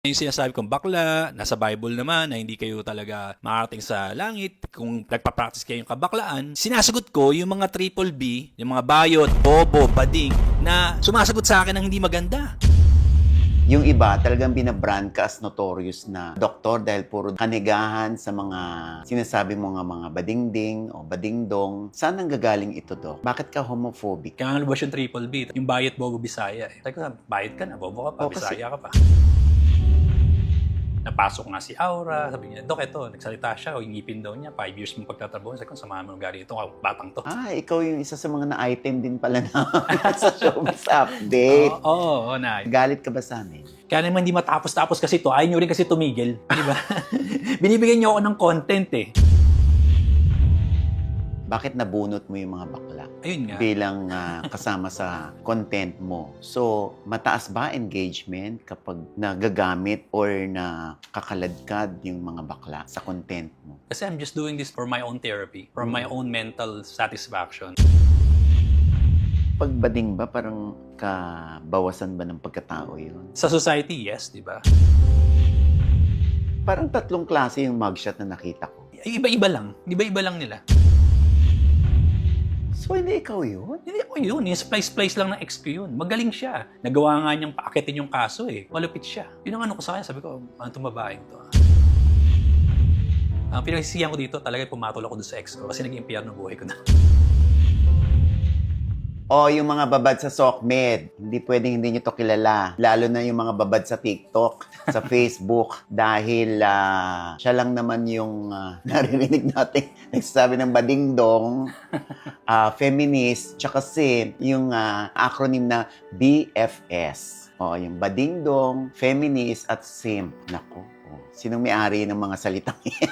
Yung sinasabi kong bakla, nasa Bible naman na hindi kayo talaga makarating sa langit kung nagpa-practice kayong kabaklaan. Sinasagot ko yung mga triple B, yung mga bayot, bobo, bading, na sumasagot sa akin ng hindi maganda. Yung iba talagang binabrand ka as notorious na doktor dahil puro kanigahan sa mga sinasabi mo nga mga badingding o badingdong. Saan ang gagaling ito, Dok? Bakit ka homophobic? Kaya nga lumabas yung triple B, yung bayot, bobo, bisaya. Sabi ko, bayot ka na, bobo ka pa, bisaya ka pa. Napasok nga si Aura, sabi niya, Dok, ito, nagsalita siya, o yung ngipin daw niya, 5 years mong pagtatrabaho. Sabi ko, samahan mo ng gari ito, batang to. Ikaw yung isa sa mga na-item din pala na sa Showbiz Update. Oo, na. Galit ka ba sa amin? Kaya naman hindi matapos-tapos kasi to, ayaw nyo rin kasi tumigil. Di ba? Binibigyan niyo ako ng content eh. Bakit nabunot mo yung mga bakla? Ayun nga. Bilang kasama sa content mo. So, mataas ba engagement kapag nagagamit or nakakaladkad yung mga bakla sa content mo? Kasi I'm just doing this for my own therapy, for my own mental satisfaction. Pagbading ba, parang kabawasan ba ng pagkatao yun? Sa society, yes, di ba? Parang tatlong klase yung mugshot na nakita ko. Iba-iba lang. Iba-iba lang nila. So, hindi ikaw yun? Hindi ako yun. Yung splice-splice lang ng ex ko yun. Magaling siya. Nagawa nga niyang paakitin yung kaso eh. Malupit siya. Yun ang ano ko sa kanya. Sabi ko, ano itong babaeng to? Ang pinagsisiyan ko dito, talaga pumatol ako doon sa ex ko kasi naging impyerno buhay ko na. O yung mga babad sa SOCMED, hindi pwedeng hindi nyo to kilala. Lalo na yung mga babad sa TikTok, sa Facebook. Dahil siya lang naman yung naririnig natin nagsasabi ng badingdong, feminist, tsaka kasi yung acronym na BFS. O, yung badingdong, feminist, at simp. Nako, sinong may-ari ng mga salitang yan?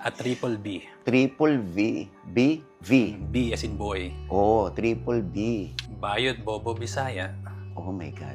At triple B. Triple V. B? V. B as in boy. Oh, triple B. Bayot, bobo, bisaya. Oh my God.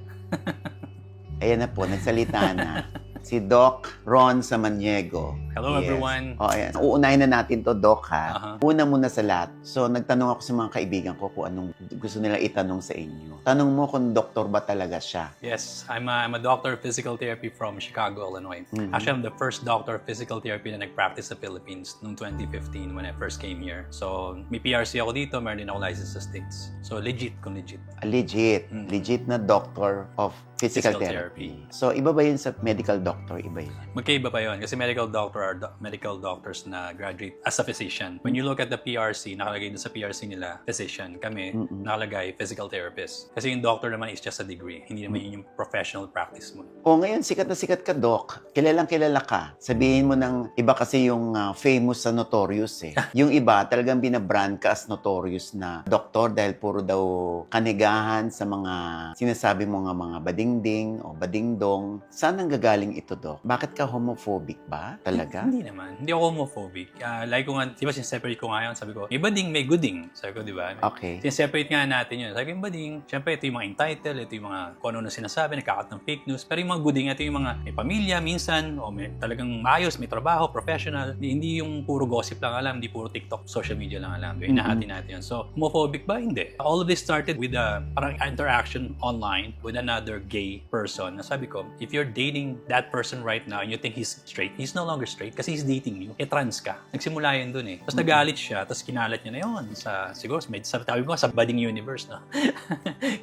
Ayan na po, nagsalita na. Si Doc Ron Samaniego. Hello everyone. Oh, ayan. Uunahin na natin to, Doc, ha? Una muna sa lahat. So, nagtanong ako sa mga kaibigan ko kung anong gusto nila itanong sa inyo. Tanong mo kung doktor ba talaga siya. Yes, I'm a doctor of physical therapy from Chicago, Illinois. Actually, I'm the first doctor of physical therapy na nag-practice sa Philippines noong 2015 when I first came here. So, may PRC ako dito, meron din ako license sa States. So, legit kung legit. Legit. Legit na doctor of physical therapy. So, iba ba yun sa medical doctor? Iba yun? Magkaiba pa yun. Kasi medical doctor are medical doctors na graduate as a physician. When you look at the PRC, nakalagay doon sa PRC nila, physician. Kami, nakalagay physical therapist. Kasi yung doctor naman is just a degree. Hindi naman yun yung professional practice mo. O ngayon, sikat na sikat ka, Doc. Kilalang kilala ka. Sabihin mo ng iba kasi yung famous sa notorious eh. Yung iba, talagang binabrand ka as notorious na doktor dahil puro daw kanigahan sa mga sinasabi mo nga mga badingding o badingdong. Saan ang gagaling ito, Doc? Bakit ka homophobic ba? Talaga? Hindi naman. Hindi ako homophobic. Like ko nga, di ba sineseparate ko nga yun? Sabi ko, may bading, may gooding. Sabi ko, di ba? Okay. Sineseparate nga natin yun. Sabi ko, yung bading, syempre ito yung mga entitled, ito yung mga kung ano na sinasabi, nagkakat ng fake news. Pero yung mga gooding, ito yung mga may pamilya, minsan, o may talagang maayos, may trabaho, professional. Hindi yung puro gossip lang alam, hindi puro TikTok, social media lang alam. Hinahati natin yun. So, homophobic ba? Hindi. All of this started with a parang interaction online with another gay person. Sabi ko, if you're dating that person right now and you think he's straight, he's no longer straight kasi he's dating you. Trans ka. Nagsimula yun dun eh. Tapos nagalit siya, tapos kinalat niya na yun siguro, sabi ko sa budding universe, no?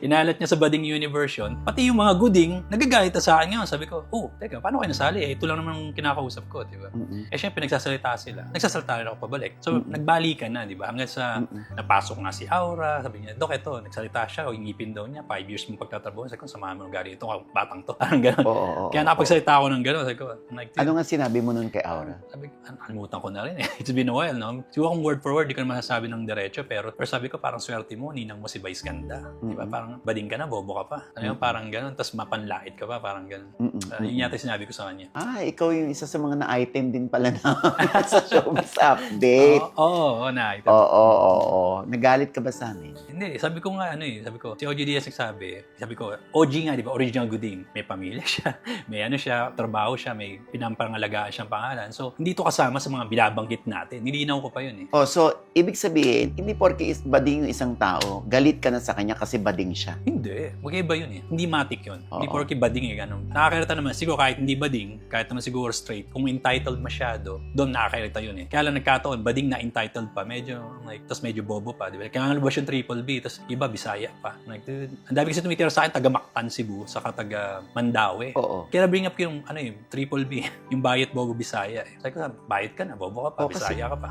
Kinalat niya sa budding universe yun. Pati yung mga gooding, nagagalit na sa akin ngayon. Sabi ko, teka, paano kayo nasali? Ito lang naman kinakausap ko, di ba? Syempre, nagsasalita sila. Nagsasalita rin ako pabalik. So, nagbalikan na, di ba? Hanggang sa napasok nga si Aura, sabi niya, Dok, ito, nagsalita siya, o yung ngipin daw niya, 5 years mong pagtatrabaho. Sabi ko, samahan mo ng gari ito, batang to. Parang gano'n. Kaya nakapagsalita ako ng gano'n. Sabi ko, ano nga sinabi mo nun kay Aura? Sabi ko, kalimutan ko na rin eh. It's been a while, no? Siguro kung word for word, di ko naman masasabi ng diretso, pero sabi ko, parang swerte mo, ninang mo si Vice Ganda. Di ba? Parang bading ka na, bobo ka pa. Ano yun, parang gano'n. Tapos mapanlait ka pa, parang gano'n. Yun yata sinabi ko sa kanya. Ikaw yung isa sa mga na-item din pala na sa Showbiz Update. Oo, na-item. Oo. Nagalit ka ba sa amin? Hindi, sabi ko nga, sabi ko, si OG Diaz nagsabi ko, OG nga, di ba? original Gooding, may pamilya siya, may ano siya, trabaho siya, may pinampangalagaan siyang pangalan. So, hindi ito kasama sa mga binabanggit natin. Nilinaw ko pa yun eh. Oh, so, ibig sabihin, hindi porke bading yung isang tao, galit ka na sa kanya kasi bading siya. Hindi. Magkaiba yun eh. Hindi matik yun. Hindi Oo. porke bading eh. Ganun. Nakakairita naman. Siguro kahit hindi bading, kahit naman siguro straight, kung entitled masyado, doon nakakairita yun eh. Kaya lang nagkataon, bading na entitled pa. Medyo, like, tapos medyo bobo pa. Di ba? Kaya nga lumabas yung Triple B, tapos iba, Bisaya pa. Like, dude, ang dami kasi tumitira sa akin, taga Mactan, Cebu, saka taga Mandaue. Oo. Kaya bring up yung, ano yung Triple B, yung bayat bobo Bisaya eh. Sabi ko, bayat ka na, bobo ka pa, Oo, kasi- Bisaya ka pa.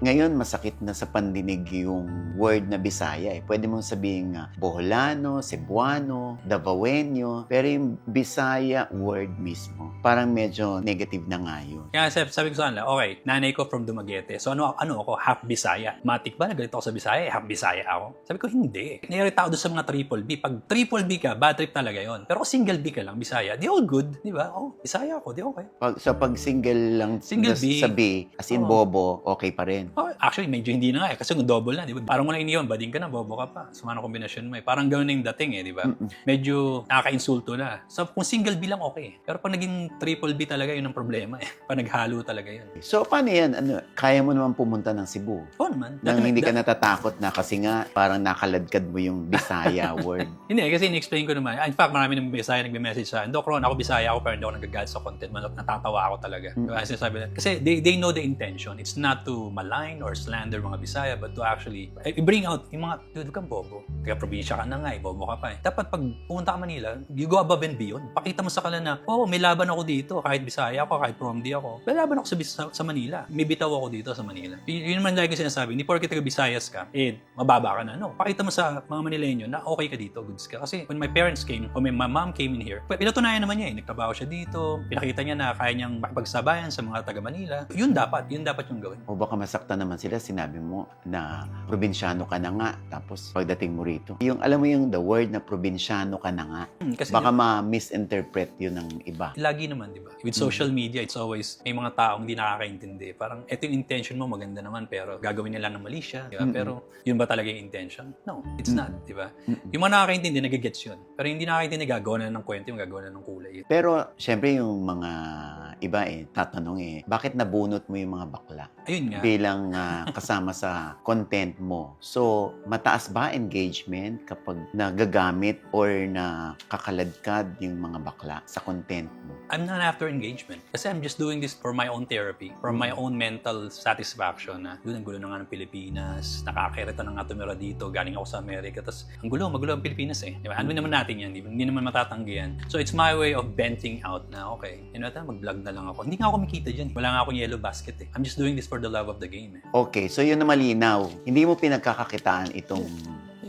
Ngayon, masakit na sa pandinig yung word na Bisaya eh. Pwede mong sabihin nga, Boholano, Cebuano, Davaoenyo, pero yung Bisaya word mismo, parang medyo negative na nga yun. Kaya sabi ko sa kanila, okay, nanay ko from Dumaguete. So ano ako, half Bisaya. Matik ba? Nagalit ako sa Bisaya, half Bisaya ako. Sabi ko, hindi. Naiirita ako doon sa mga triple B. Pag triple B ka, bad trip talaga yon. Pero kung single B ka lang, Bisaya, di all good. Di ba? Oh, Bisaya ako, di okay. Pag single lang Single B. sa B, as in Oo. bobo, okay pa rin. Oh, actually, medyo hindi na nga eh. Kasi kung double na, di ba? Parang mo lang iniwan, bading ka na, bobo ka pa. Sumano kombinasyon mo eh. Parang gano'n na yung dating eh, di ba? Medyo nakaka-insulto na. So, kung single B lang, okay. Pero pag naging triple B talaga, yun ang problema eh. Pag naghalo talaga yun. So, paano yan? Ano, kaya mo naman pumunta ng Cebu? Oo naman. Nang hindi ka natatakot na kasi nga parang nakaladkad mo yung Bisaya word. Hindi, kasi in-explain ko naman. In fact, marami ng Bisaya nagme-message sa akin, Doc Ron, ako Bisaya ako pero hindi ako nagagalit sa content mo. Natatawa ako talaga. Kasi sabi nila, kasi they know the intention. It's not to malign or slander mga Bisaya, but to actually bring out yung mga, dude, kang bobo. Kaya probinsya ka na nga, bobo ka pa eh. Dapat pag pumunta ka Manila, you go above and beyond. Pakita mo sa kanila na, oh, may laban ako dito. Kahit Bisaya ako, kahit Promdi ako. May laban ako sa Manila. May bitaw ako dito sa Manila. Yun naman lagi sinasabi, hindi porke taga Visayas ka, mababa ka na. No, pakita mo sa mga Manileño na okay ka dito, goods ka. Kasi when my parents came, or my mom came in here, pinatunayan naman niya eh. Nagtrabaho siya dito, pinakita niya na kaya niyang makipagsabayan sa mga taga Manila. Yun dapat yung gawin. O baka masaktan naman sila, sinabi mo na probinsyano ka na nga, tapos pagdating mo rito. Yung, alam mo yung the word na probinsyano ka na nga, Kasi baka ma-misinterpret yun ng iba. lagi naman, di ba? With social media, it's always may mga taong hindi nakakaintindi. Parang, eto yung intention mo, maganda naman, pero gagawin nila ng mali siya, di ba? Pero, yun ba talaga yung intention? No, it's not, di ba? Yung mga nakakaintindi, nagigets yun. Pero hindi nakakaintindi, gagawa na ng kwento, yung gagawa na ng kulay. Pero, syempre yung mga iba tatanong bakit nabunot mo yung mga bakla? Ayun nga. Bilang kasama sa content mo. So, mataas ba engagement kapag nagagamit or nakakaladkad yung mga bakla sa content mo? I'm not after engagement. Kasi I'm just doing this for my own therapy, for my own mental satisfaction na doon ang gulo na nga ng Pilipinas, nakakirita na nga tumira dito, galing ako sa Amerika, tapos magulo ang Pilipinas eh. Diba? Ano naman natin yan, hindi naman matatanggi yan. So it's my way of venting out na, okay, mag-vlog na lang ako. Hindi nga ako kumikita dyan. Wala nga akong yellow basket eh. I'm just doing this for the love of the game eh. Okay, so yun na malinaw. Hindi mo pinagkakakitaan itong...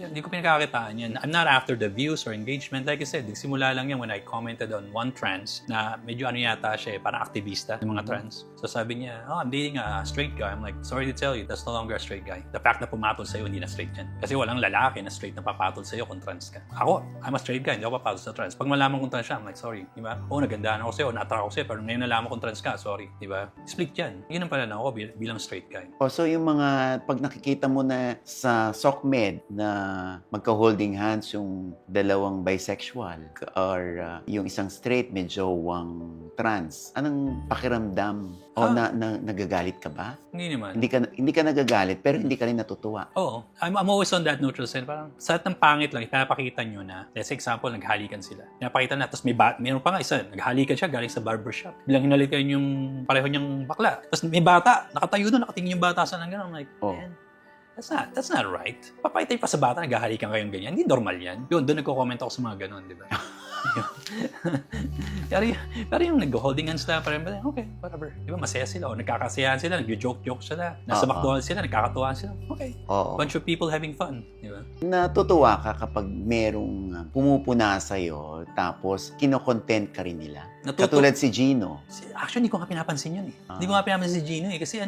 Hindi ko pinakakitaan yan. I'm not after the views or engagement. Like I said, simula lang yan when I commented on one trans na medyo yata siya parang aktivista ng mga trans. So sabi niya, I'm dating a straight guy. I'm like, sorry to tell you, that's no longer a straight guy. The fact na pumatol sa'yo, hindi na straight yan. Kasi walang lalaki na straight na papatol sa'yo kung trans ka. Ako, I'm a straight guy, hindi ako papatol sa trans. Pag malaman kong trans siya, I'm like, sorry, di ba? Oo, nagandaan ako sa'yo, na-attract ako sa'yo, pero ngayon nalaman kong trans ka, sorry, di ba? Split yan. Yun ang pala na ako bilang straight guy. So yung mga, pag nakikita mo na sa SOCMED na magka-holding hands yung dalawang bisexual or yung isang straight, may jowang trans, anong pakiramdam? O nagagalit ka ba? Hindi naman. Hindi ka nagagalit, pero hindi ka rin natutuwa. Oo. I'm always on that neutral side. Parang sa ng pangit lang, ipapakita nyo na, let's say example, naghalikan sila. Pinapakita na, tapos meron pa nga isa, naghalikan siya galing sa barbershop. Bilang hinalikan yung pareho niyang bakla. Tapos may bata, nakatayo doon, nakatingin yung bata sa nang gano'n. I'm like, man, that's not right. Papakita pa sa bata, naghahalikan kayong ganyan. Hindi normal yan. Yun, doon nagko-comment ako sa mga gano'n, di ba? pero yung nag-holding hands na, parang, okay, whatever. Di ba, masaya sila, o nagkakasayahan sila, nag-joke sila, nasa McDonald's sila, nagkakatuwaan sila. Okay. Bunch of people having fun. Di ba? Natutuwa ka kapag merong pumupuna sa'yo, tapos kinokontent ka rin nila. Katulad si Gino. Actually, hindi ko nga pinapansin yun eh. Hindi ko nga pinapansin si Gino eh. Kasi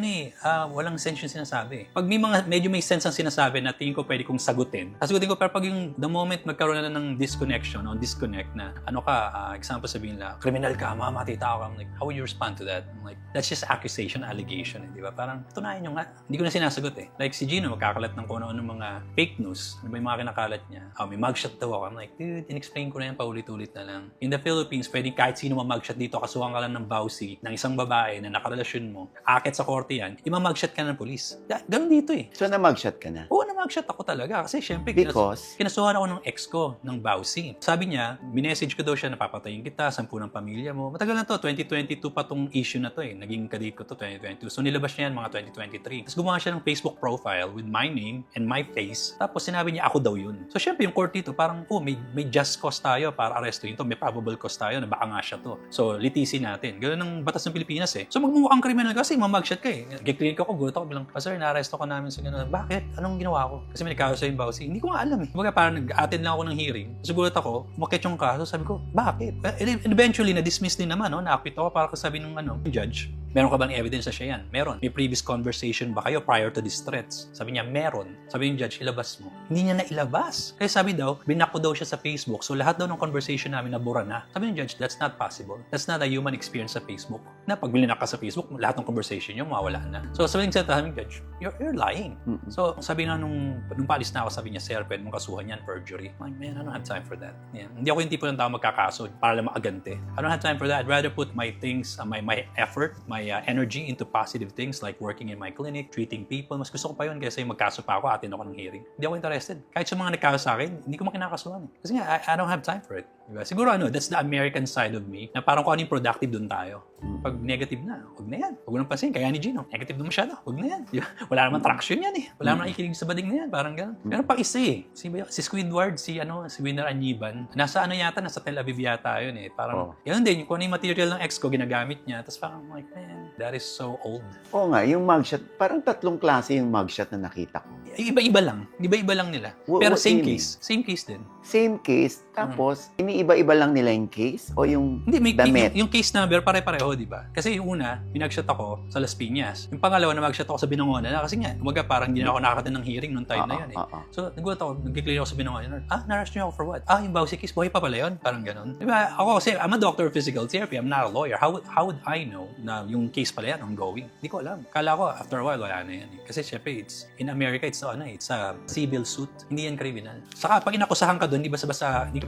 walang sense yung sinasabi eh. Pag medyo may sense ang sinasabi na tingin ko pwede kong sagutin. Sagutin ko, pero pag yung the moment magkaroon na ng disconnection o disconnect na na, example sabihin na, kriminal ka, mamamatay tao ka. I'm like, how would you respond to that? I'm like, that's just accusation, allegation, di ba? Parang, tunayan nyo nga. Hindi ko na sinasagot eh. Like si Gino, magkakalat ng kung ano mga fake news. Ano ba yung mga kinakalat niya? May mugshot daw ako. I'm like, dude, in-explain ko na yan, paulit-ulit na lang. In the Philippines, pwedeng kahit sino mamugshot dito, kasuhan ka lang ng bawsi ng isang babae na nakarelasyon mo, akit sa korte yan, imamugshot ka ng polis. Ganun dito eh. So, na-mugshot ka na? Oo, na-mugshot ako talaga. Kasi syempre, Because? kinasuhan ako ng ex ko, ng bawsi. Sabi niya, minessage ko daw siya, napapatayin kita, 10 ng pamilya mo. Matagal na to, 2022 pa tong issue na to eh. Naging kadate ko to, 2022. So nilabas niya yan mga 2023. Tapos gumawa siya ng Facebook profile with my name and my face. Tapos sinabi niya, ako daw yun. So syempre, yung court dito, parang, may just cause tayo para arrestuin to. May probable cause tayo na baka nga siya to. So, litisin natin. Ganun ang batas ng Pilipinas eh. So, magmumukhang kriminal kasi mamugshot ka eh. Nag-clinic ako, gulat ako bilang, sir, na-arresto ka namin sa gano'n. Bakit? Anong ginawa ko? Kasi may nagkaso sa yung bawsi. Hindi ko nga alam eh. Kumbaga parang nag-attend lang ako ng hearing. So, gulat ako, umakit yung kaso. Sabi ko, bakit? And eventually, na-dismiss din naman, no? Na-acquit ako para sabi ng judge. Meron ka bang evidence na siya yan? Meron. May previous conversation ba kayo prior to these threats? Sabi niya, meron. Sabi yung judge, ilabas mo. Hindi niya na ilabas. Kaya sabi daw, binak ko daw siya sa Facebook. So lahat daw ng conversation namin nabura na. Sabi yung judge, that's not possible. That's not a human experience sa Facebook. Na pag bilinak ka sa Facebook, lahat ng conversation niyo mawawala na. So sabi niya sa judge, you're lying. Mm-hmm. So sabi nga nung paalis na ako, sabi niya, sir, pwede mong kasuhan yan, perjury. I'm like, man, I don't have time for that. Yeah. Hindi ako yung tipo ng tao magkakaso para lang makagante. I don't have time for that. I'd rather put my things, my effort, my energy into positive things like working in my clinic, treating people. Mas gusto ko pa yun kaysa yung magkaso pa ako, attend ako ng hearing. Hindi ako interested. Kahit sa mga nagkaso sa akin, hindi ko makinakasuhan. Kasi nga, I don't have time for it. Diba? Siguro that's the American side of me na parang kung ano yung productive doon tayo. Pag negative na, huwag na yan. Huwag mo nang pansin. Kaya ni Gino, negative na masyado. Huwag na yan. Diba? Wala naman traction yan eh. Wala naman nakikinig sa bading na yan. Parang gano'n. Meron pang isa eh. Si Squidward, si Winner Aniban. Nasa nasa Tel Aviv yata yun eh. Parang, yun din. Kung ano yung material ng ex ko, ginagamit niya. Tapos parang, like, man, that is so old. Oo nga, yung mugshot, parang 3 klase yung mugshot na nakita ko. Iba-iba lang. Iba-iba lang nila. Pero same case. Same case din. Same case, tapos iniiba-iba lang nila yung case o yung Hindi, damit? Yung case number pare-pareho, di ba? Kasi yung una, pinag-shot ako sa Las Piñas. Yung pangalawa, mag-shot ako sa Binangonan. Kasi nga, umaga parang hindi na ako nakakatan ng hearing nung time na yun eh. So, nagulat ako, nag-clear ako sa Binangonan. Na-arrest niyo ako for what? Yung bawsi case, buhay pa pala yun? Parang ganun. Di ba? Ako kasi, I'm a doctor of physical therapy. I'm not a lawyer. How would I know na yung case pala yan ongoing? Hindi ko alam. Kala ko, after a while, wala na yan eh. Kasi syempre, in America, it's a civil suit. Hindi yan criminal. Saka, pag inakusahan ka doon, hindi ka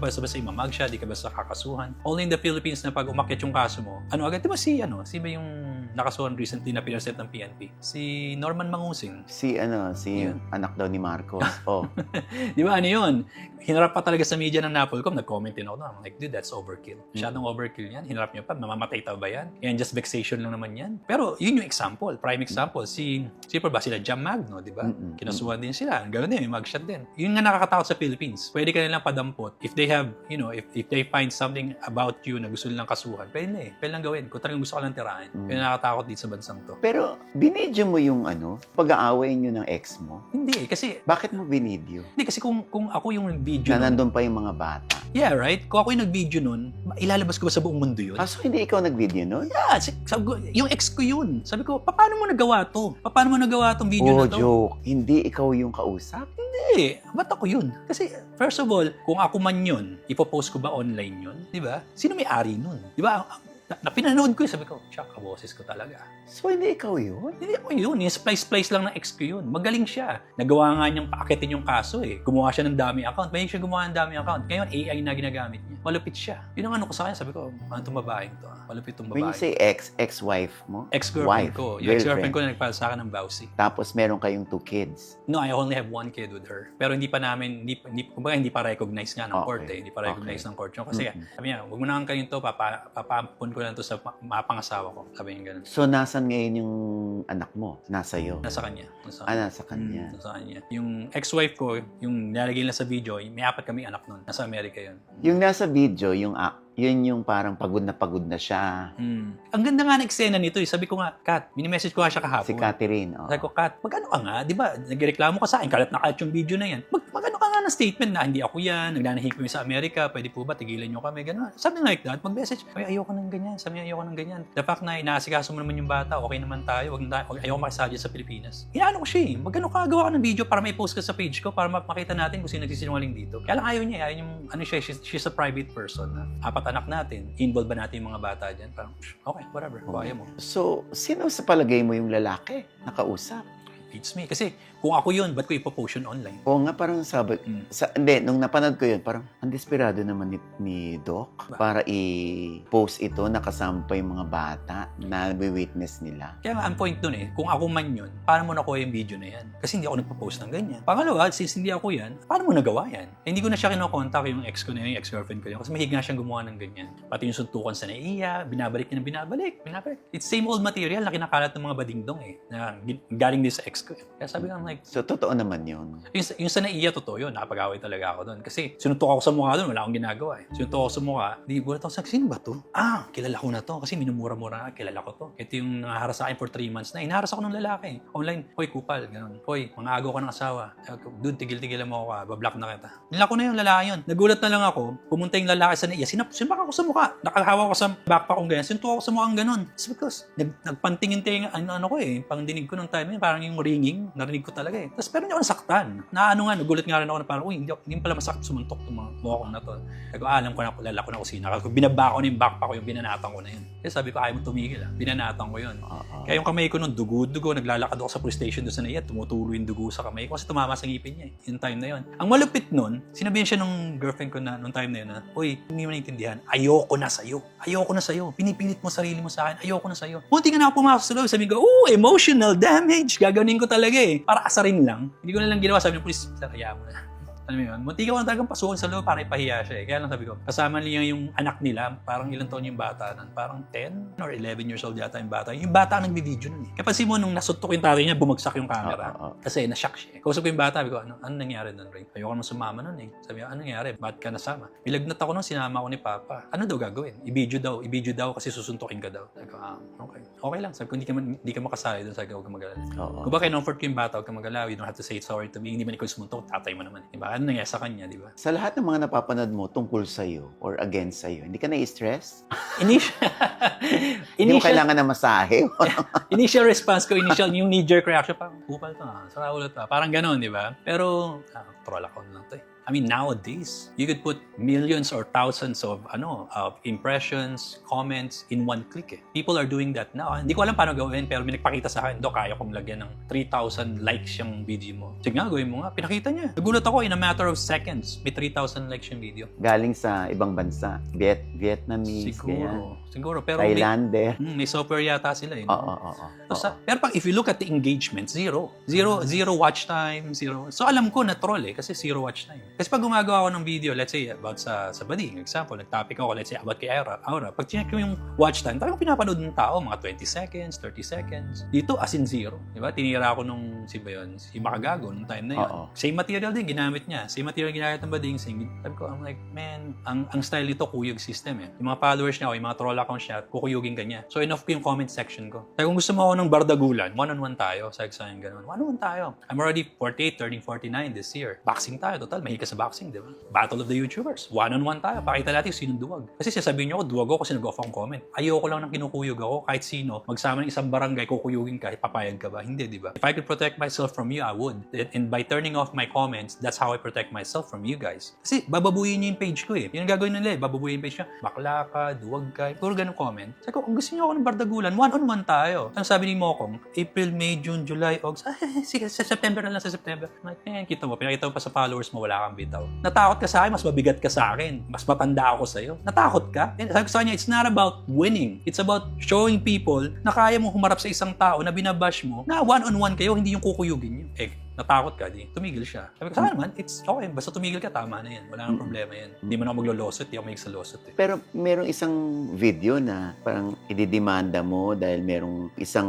basta imamag siya, di ka basta kakasuhan. Only in the Philippines na pag umakyat yung kaso mo, agad, di ba si ba yung nakasuhan recently na pinaset ng PNP? Si Norman Mangusing. Si anak daw ni Marcos. Oh. Di ba, yun? Hinarap pa talaga sa media ng Napolcom, nag-comment din ako na. I'm like, dude, that's overkill. Masyadong overkill yan. Hinarap niyo pa, mamamatay tao ba yan? Yan, just vexation lang naman yan. Pero, yun yung example, prime example. Siyempre ba, sila Jam Magno, di ba? Kinasuhan din sila. Ganun din, may mugshot din. Yun nga nakakatakot sa Philippines. Pwede ka nilang padampot. If they have, if they find something about you na gusto nilang kasuhan, pwede na eh. Pwede lang gawin. Kung talagang gusto ka lang tirahin. Kaya nakakatakot dito sa bansang to. Pero, binidyo mo yung pag-aaway niyo ng ex mo? Hindi eh, kasi... Bakit mo binidyo? Hindi, kasi kung ako yung video na nandun pa yung mga bata. Yeah, right? Kung ako yung nag-video nun, ilalabas ko ba sa buong mundo yun? So hindi ikaw nag-video nun? Yeah, yung ex ko yun. Sabi ko, paano mo nagawa to? Paano mo nagawa tong video na to? Joke. Hindi ikaw yung kausap? Hindi. Ba't ako yun? Kasi, first of all, kung ako man yun, ipopost ko ba online yun? Di ba? Sino may-ari nun? Di ba? Na pinanood ko, sabi ko, siya, kaboses ko talaga. So, hindi ikaw yun? Hindi ako yun. Yung splice lang ng ex ko yun. Magaling siya. Nagawa nga niyang paakitin yung kaso eh. Gumawa siya ng dummy account. Mahilig siya gumawa ng dummy account. Ngayon, AI na ginagamit niya. Malupit siya. Yun ang ko sa kanya. Sabi ko, itong babaeng to. Malupit itong babae. When you say ex-wife mo? Ex-girlfriend ko. Yung ex-girlfriend ko na nagpala sa akin ng bawsi. Tapos, meron kayong 2 kids? No, I only have 1 kid with her. Pero hindi pa namin, hindi pa recognize nga ng court eh. Hindi pa recognize ng court yun. Kasi sabi niya, huwag mo na kayong to, papapun ko lang to sa mapangasawa ko. Sabi niya ganun. So, nasan ngayon yung anak mo? Nasa iyo? Nasa kanya. Nasa kanya. Nasa kanya. Yung ex-wife ko, yung nilalagay nila sa video, may 4 kami anak nun. Nasa Amerika yun. Yung nasa video, yun yung parang pagod na siya. Ang ganda nga ng eksena nito. Sabi ko nga, Kat, mini-message ko nga siya kahapon. Si Catherine. Sabi ko, Kat, mag-ano ka nga? Di ba, nagreklamo ka sa akin, kalat na kalat yung video na yan. Mag-ano ka nga nga ng statement na hindi ako yan, nagnanahing kami sa Amerika, pwede po ba tigilan nyo kami, gano'n. Something like that, mag-message, ay ayoko ng ganyan, sabi niya ayoko ng ganyan. The fact na inaasikaso mo naman yung bata, okay naman tayo, ayoko makisali sa Pilipinas. Inaano ko siya eh, magkano kagawa ka ng video para may post ka sa page ko, para makita natin kung sino nagsisinungaling dito. Kaya lang ayaw niya, ayaw yung, ano siya, she's a private person. 4 anak natin, involve ba natin yung mga bata dyan? Parang, okay, whatever, kaya mo. So, sino sa palagay mo yung lalaki nakausap? Beats me. Kasi kung ako yun, ba't ko ipopost yun online? Oo nga, parang sabi, hindi, nung napanood ko yun, parang ang desperado naman ni Doc para i-post ito nakasama pa yung mga bata na witness nila. Kaya nga, ang point dun eh, kung ako man yun, paano mo nakuha yung video na yan? Kasi hindi ako nagpo-post ng ganyan. Pangalawa, since hindi ako yan, paano mo nagawa yan? Eh, hindi ko na siya kinokontak yung ex ko na yun, yung ex-girlfriend ko yun, kasi mahig nga siyang gumawa ng ganyan. Pati yung suntukan sa naiya, binabalik niya ng binabalik. It's same old material na kinakalat ng mga badingdong eh, na galing din sa ex ko. Kaya sabi ko, like, So, totoo naman yun. yung sa naiya, totoo yun. Nakapag-away talaga ako doon. Kasi sinuntok ako sa mukha doon, wala akong ginagawa eh. Sinuntok ako sa mukha, di gulat ako, sino ba to? Kilala ko na to. Kasi minumura-mura, kilala ko to. Ito yung nangaharas sa akin for 3 months na. Inaharas ako ng lalaki. Online, hoy, kupal, gano'n. Hoy, mga ka ng asawa. Dude, tigil-tigilan mo ako, bablock na kita. Nilako na yung lalaki yun. Nagulat na lang ako, pumunta yung lalaki sa naiya, sinpak ako sa mukha. Nakahawa ko sa backpack kong ganyan, sinuntok ako sa mukha gano'n. Because, nagpantingin-tingin, ano ko eh, pangdinig ko ng time yun, parang yung ringing, narinig ko talaga eh. Tapos pero hindi ako nasaktan. Nagulat nga rin ako na parang, hindi pala masakit sumuntok itong mga mukha ko na to. Sabi ko, alam ko na, kilala ko na kung sino. Binaba ko na yung backpack ko, yung binanatan ko na yun. Kaya sabi ko, ayaw mo tumigil binanatan ko yun. Kaya yung kamay ko nung dugo-dugo, naglalakad ako sa police station doon sa naiya, tumutulo yung dugo sa kamay ko kasi tumama sa ngipin niya yung time na yun. Ang malupit nun, sinabihan siya nung girlfriend ko na nung time na yun na, uy, hindi mo naintindihan, ayoko na sa'yo. Pinipilit mo sarili mo sa akin, ayoko na sa'yo. Munti ka na ako pumasok sa loob, sabi ko, emotional damage, gagawin ko talaga eh. Para asarin lang. Hindi ko na lang ginawa, sabi ng police, kaya mo na. Alam mo yun? Munti ka lang talagang pasukan sa loob para ipahiya siya eh. Kaya lang sabi ko, kasama niya yung anak nila, parang ilang taon yung bata nun? Parang 10 or 11 years old yata yung bata. Yung bata ang nagbibideo nun eh. Kaya pansin mo, nung nasuntok yung tatay niya, bumagsak yung camera. Kasi na-shock siya eh. Kausap ko yung bata, sabi ko, ano nangyari nun, Ray? Ayoko naman sumama nun eh. Sabi ko, ano nangyari? Bakit ka nasama? Bilagnat ako nun, sinama ko ni Papa. Ano daw gagawin? I-video daw kasi susuntukin ka daw. Sabi ko, okay. Okay lang. Sabi ko, hindi ka makasali doon. Sabi ko, huwag ka mag-alala. Kung ba kinomfort ko yung bata, huwag ka mag-alala. You don't have to say sorry to me. Hindi man ikaw sumuntok, tatay mo naman. Diba? Ano nangyari sa kanya, diba? Sa lahat ng mga napapanood mo tungkol sa'yo or against sa'yo, hindi ka na-stress? Hindi mo kailangan na masahe? Initial response ko, yung knee-jerk reaction, parang kupal to sara ulit parang gano'n, di ba? Pero, troll account lang to eh. I mean, nowadays, you could put millions or thousands of impressions, comments in one click eh. People are doing that now. Hindi ko alam paano gawin, pero may nagpakita sa akin, kaya kong lagyan ng 3,000 likes yung video mo. Sige nga, gawin mo nga. Pinakita niya. Nagulat ako, in a matter of seconds, may 3,000 likes yung video. Galing sa ibang bansa. Vietnamese, Siguro. Pero Thailander. may software yata sila eh. Oo. Pero pag if you look at the engagement, zero watch time, zero. So alam ko na troll eh, kasi zero watch time. Kasi pag gumagawa ako ng video, let's say about sa bading, example, nag-topic ako, let's say about kay Aura, pag chinek ko yung watch time, talagang pinapanood ng tao, mga 20 seconds, 30 seconds. Dito, as in zero. Diba? Tinira ako nung, si Makagago, nung time na yun. Same material din, ginamit niya. Same material ginamit ng bading. Sabi ko, I'm like, man, ang style nito, kuyog system eh. Yung mga followers niya o yung mga troll accounts niya, kukuyugin ka niya. So, enough ko yung comment section ko. Kaya kung gusto mo ako ng bardagulan, one-on-one tayo. Sabi ko sa'yo ganun. One-on-one tayo. I'm already 48, turning 49 this year. Boxing tayo, total. Mahilig ka sa boxing, di ba? Battle of the YouTubers. One-on-one tayo. Pakita natin sinong duwag. Kasi sasabihin niyo ako, duwag ako kasi nag-off akong comment. Ayoko lang nang kinukuyog ako. Kahit sino, magsama ng isang barangay, kukuyugin ka, papayag ka ba? Hindi, di ba? If I could protect myself from you, I would. And by turning off my comments, that's how I protect myself from you guys. Kasi bababuyin niyo yung page ko eh. Yun ang gagawin nila eh. Bababuyin yung page niya. Bakla ka, duwag ka. Puro ganun comment. Sabi ko, kung gusto niyo ako ng bardagulan, one-on-one tayo. Ano sabi ni Mokong? April, May, June, July, August. Sige, sa September na lang sa September. I'm like, kita mo, pinakita mo pa sa followers mo, wala kang bitaw. Natakot ka sa akin, mas mabigat ka sa akin. Mas matanda ako sa'yo. Natakot ka? Sabi ko sa kanya, it's not about winning. It's about showing people na kaya mo humarap sa isang tao na binabash mo, na one-on-one kayo, hindi yung kukuyugin niyo. Natakot ka, tumigil siya. Sabi ko, saka naman, it's okay. Basta tumigil ka, tama na yan. Wala nang problema yan. Hindi mo na ako maglo-lawsuit, hindi ako may sa lawsuit. Eh. Pero merong isang video na parang ididemanda mo dahil merong isang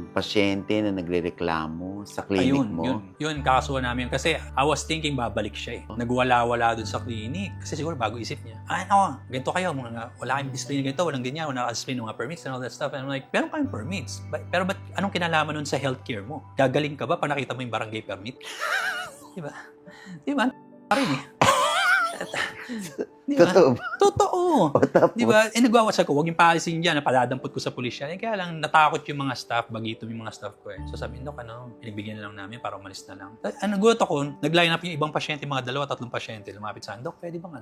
pasyente na nagrereklamo sa clinic mo. Yun, kakasuhan namin. Kasi I was thinking babalik siya eh. Nagwala-wala dun sa clinic. Kasi siguro bago isip niya, ganito kayo, wala kayong display na ganito, walang ganyan, wala display ng mga permits and all that stuff. And I'm like, meron kayong permits. Pero ba't anong kinalaman nun sa healthcare mo? Gagaling ka ba pag nakita mo yung barangay permit? Diba? Parin eh. Di ba? Totoo ba? Totoo. O, tapos, Di ba? Nagwawas ako, huwag yung paalisin dyan, napaladampot ko sa pulisya. Kaya lang, natakot yung mga staff, bagito yung mga staff ko So sabi, pinagbigyan na lang namin para umalis na lang. Nagulat ako, nag-line up yung ibang pasyente, mga 2-3 pasyente, lumapit sa akin, Dok, pwede bang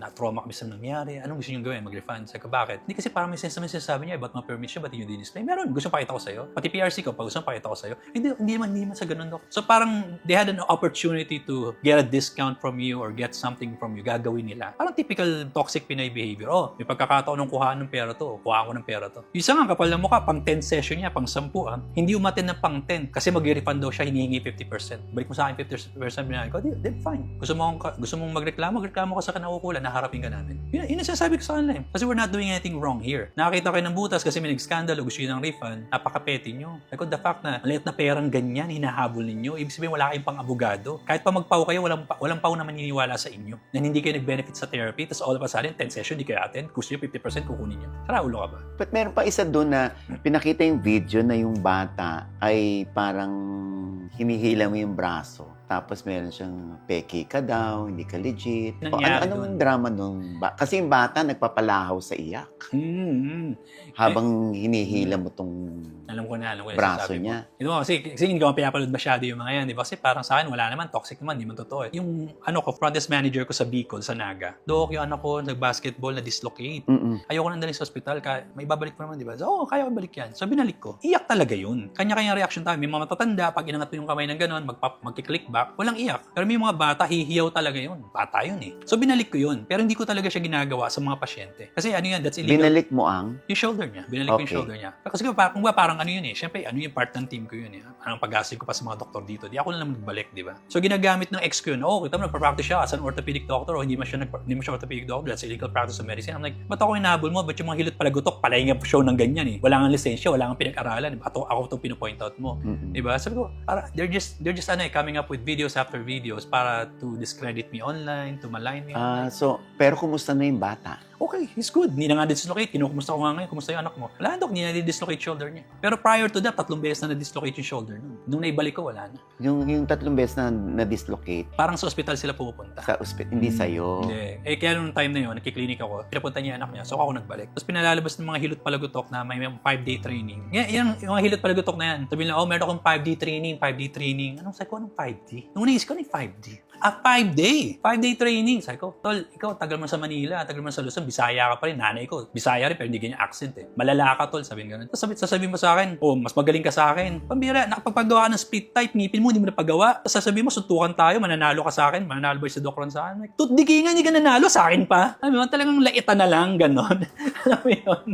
na-trauma kami sa nangyari? Anong gusto nyo gawin? Mag-refund? Sabi ko, bakit? Hindi kasi parang may sense naman sinasabi niya, ba't ma-permit siya, ba't yung di-display? Meron, gusto pakita ko sa'yo. Pati PRC ko, pag gusto pakita ko sa'yo. Hindi naman sa ganun, Dok. So parang, they had an opportunity to get a discount from you or get something from you, gagawin nila. Parang typical toxic Pinoy behavior. May pagkakataon ng kuhaan ng pera to. Kuhaan ko ng pera to. Isa nga, kapal na mukha, pang 10 session niya, pang 10 Hindi umatin ng pang 10 kasi mag-refund daw siya, hinihingi 50%. Balik mo sa akin 50%, binahin ko, then fine. Gusto mong magreklamo ka sa kinaukulan, naharapin ka namin. Yun ang sinasabi ko sa kanila Kasi we're not doing anything wrong here. Nakakita kayo ng butas kasi may nag-scandal o gusto yun ng refund, napaka-petty nyo. The fact na maliit na perang ganyan, hinahabol ninyo, ibig sabihin wala kayong pang-abogado. Kahit pa magpau kayo, walang pau na maniniwala sa inyo. Na hindi kayo nag-benefit sa therapy, tapos all of a sudden, 10 session, di kayo attend. Gusto nyo 50%, kukunin nyo. Tara, ulo ka ba? but meron pa isa doon na pinakita yung video na yung bata ay parang hinihila mo yung braso. Tapos meron siyang peki ka daw, hindi ka legit. Anong drama nung kasi yung bata nagpapalahaw sa iyak. Habang hinihila mo tong alam ko na braso niya. Kasi hindi ko pinapanood masyado yung mga yan. Diba? Kasi parang sa akin, wala naman. Toxic naman. Hindi man totoo. Yung front desk manager ko sa Bicol, sa Naga. Dok, yung anak ko, nag-basketball, na-dislocate. Ayoko nang dalhin sa ospital. May babalik ko naman, di ba? So, kaya ko balik yan. So, binalik ko. Iyak talaga yun. Kanya-kanya reaction tayo. May mga matatanda, pag inangat mo yung kamay ng gano'n, magkiklik back, walang iyak. Pero may mga bata, hihiyaw talaga yun. Bata yun So, binalik ko yun. Pero hindi ko talaga siya ginagawa sa mga pasyente. Kasi that's illegal. Binalik mo ang? Yung shoulder niya. Binalik ko yung shoulder niya. Kasi parang Siyempre, yung part ng team ko yun Parang pag-asig ko pa sa mga doktor dito. Di ako na lang magbalik, di ba? So, ginagamit ng ex ko yun. Kita mo, nagpa-practice siya as an orthopedic doctor o hindi mo siya orthopedic doctor. That's illegal practice of medicine. I'm like, ba't ako inahabol mo? Ba't yung mga hilot palagutok? Palay nga show ng ganyan Wala nga lisensya, wala nga pinag-aralan. Ako itong pinopoint out mo. Di ba? Sabi ko, they're just coming up with videos after videos para to discredit me online, to malign me online. Pero kumusta na yung bata? Okay, he's good. Hindi na nga dislocate. Kinukumusta ko nga ngayon. Kumusta yung anak mo? Wala, Dok. Hindi na dislocate shoulder niya. Pero prior to that, 3 beses na na-dislocate yung shoulder nun. Nung naibalik ko, wala na. Yung 3 beses na na-dislocate? Parang sa ospital sila pupunta. Sa ospital? Hindi sa'yo? Hindi. Kaya nung time na yun, nakiklinik ako, pinapunta niya yung anak niya. So ako nagbalik. Tapos pinalalabas ng mga hilot palagutok na may 5-day training. Yung mga hilot palagutok na yan. Sabi nila, meron akong 5-day training. Anong sabi ko? Anong 5D? Nung naisip ko, anong 5D? 5-day training. Sabi ko, Tol, ikaw, tagal mo sa Manila, tagal mo sa Luzon, Bisaya ka pa rin. Nanay ko, Bisaya rin, pero hindi ganyan accent Malala ka, Tol, sabihin ganun. Tapos sasabihin mo sa akin, mas magaling ka sa akin. Pambira, nakapagpagawa ka ng split type, ngipin mo, hindi mo napagawa. Tapos sasabihin mo, suntukan tayo, mananalo ka sa akin, mananalo ba si Doc Ron sa akin? Like, tutdikingan, hindi ka nanalo sa akin pa. Alam mo, talagang laitan na lang, ganon. Alam mo yun?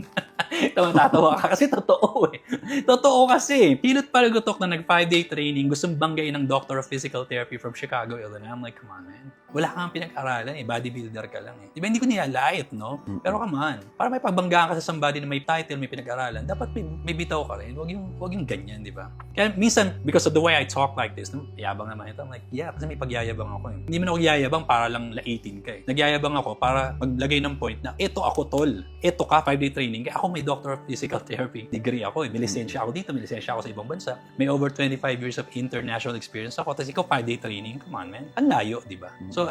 Tatawa ka kasi totoo Totoo kasi. Hilot palagutok na nag-5-day training, gustong banggain ng Doctor of Physical Therapy from Chicago, Illinois. I'm like, come on, man. Wala kang pinag-aralan bodybuilder ka lang Di ba, hindi ko nilalait, no? Pero come on, para may pagbanggaan ka sa somebody na may title, may pinag-aralan, dapat may bitaw ka rin. Huwag yung ganyan, di ba? Kaya minsan, because of the way I talk like this, yabang naman ito. I'm like, yeah, kasi may pagyayabang ako Hindi man ako yayabang para lang laitin ka Nagyayabang ako para maglagay ng point na, ito ako, Tol. Ito ka, 5-day training. Kaya ako may Doctor of Physical Therapy degree ako May lisensya ako dito, may lisensya ako sa ibang bansa. May over 25 years of international experience ako. Tapos ikaw, 5-day training. Come on, man. Ang layo, di ba? So,